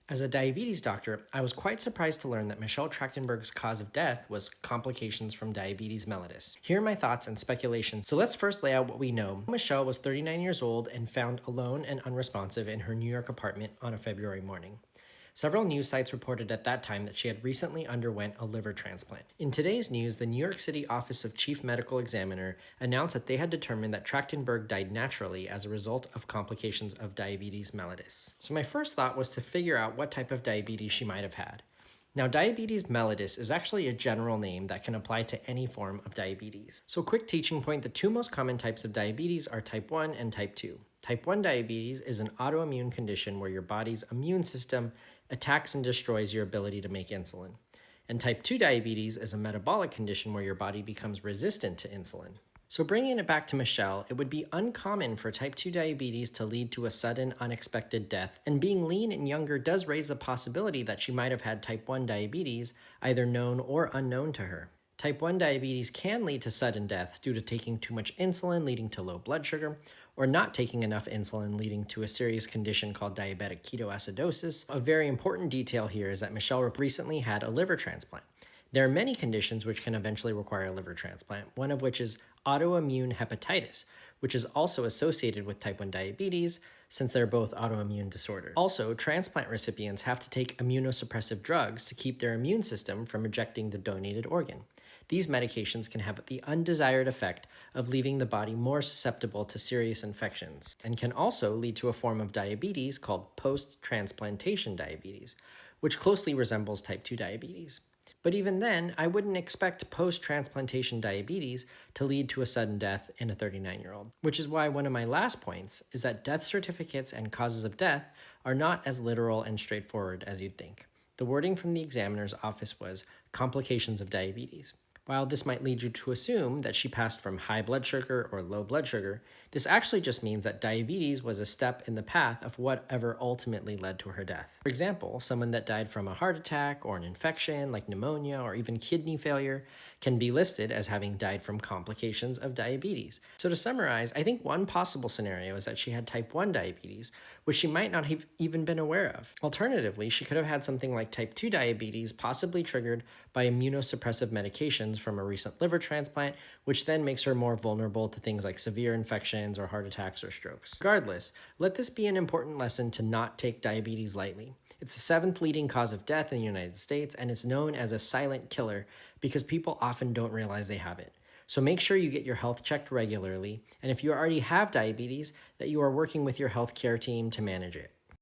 As a diabetes doctor, I was quite surprised to learn that Michelle Trachtenberg's cause of death was complications from diabetes mellitus. Here are my thoughts and speculations. So let's first lay out what we know. Michelle was 39 years old and found alone and unresponsive in her New York apartment on a February morning. Several news sites reported at that time that she had recently underwent a liver transplant. In today's news, the New York City Office of Chief Medical Examiner announced that they had determined that Trachtenberg died naturally as a result of complications of diabetes mellitus. So my first thought was to figure out what type of diabetes she might have had. Now, diabetes mellitus is actually a general name that can apply to any form of diabetes. So quick teaching point, the two most common types of diabetes are type 1 and type 2. Type 1 diabetes is an autoimmune condition where your body's immune system attacks and destroys your ability to make insulin. And type 2 diabetes is a metabolic condition where your body becomes resistant to insulin. So bringing it back to Michelle, it would be uncommon for type 2 diabetes to lead to a sudden, unexpected death, and being lean and younger does raise the possibility that she might have had type 1 diabetes, either known or unknown to her. Type 1 diabetes can lead to sudden death due to taking too much insulin, leading to low blood sugar, or not taking enough insulin, leading to a serious condition called diabetic ketoacidosis. A very important detail here is that Michelle recently had a liver transplant. There are many conditions which can eventually require a liver transplant, one of which is autoimmune hepatitis, which is also associated with type 1 diabetes since they're both autoimmune disorders. Also, transplant recipients have to take immunosuppressive drugs to keep their immune system from rejecting the donated organ. These medications can have the undesired effect of leaving the body more susceptible to serious infections and can also lead to a form of diabetes called post-transplantation diabetes, which closely resembles type 2 diabetes. But even then, I wouldn't expect post-transplantation diabetes to lead to a sudden death in a 39-year-old, which is why one of my last points is that death certificates and causes of death are not as literal and straightforward as you'd think. The wording from the examiner's office was complications of diabetes. While this might lead you to assume that she passed from high blood sugar or low blood sugar, this actually just means that diabetes was a step in the path of whatever ultimately led to her death. For example, someone that died from a heart attack or an infection like pneumonia or even kidney failure can be listed as having died from complications of diabetes. So to summarize, I think one possible scenario is that she had type 1 diabetes, which she might not have even been aware of. Alternatively, she could have had something like type 2 diabetes, possibly triggered by immunosuppressive medications from a recent liver transplant, which then makes her more vulnerable to things like severe infections or heart attacks or strokes. Regardless, let this be an important lesson to not take diabetes lightly. It's the seventh leading cause of death in the United States, and it's known as a silent killer because people often don't realize they have it. So make sure you get your health checked regularly, and if you already have diabetes, that you are working with your healthcare team to manage it.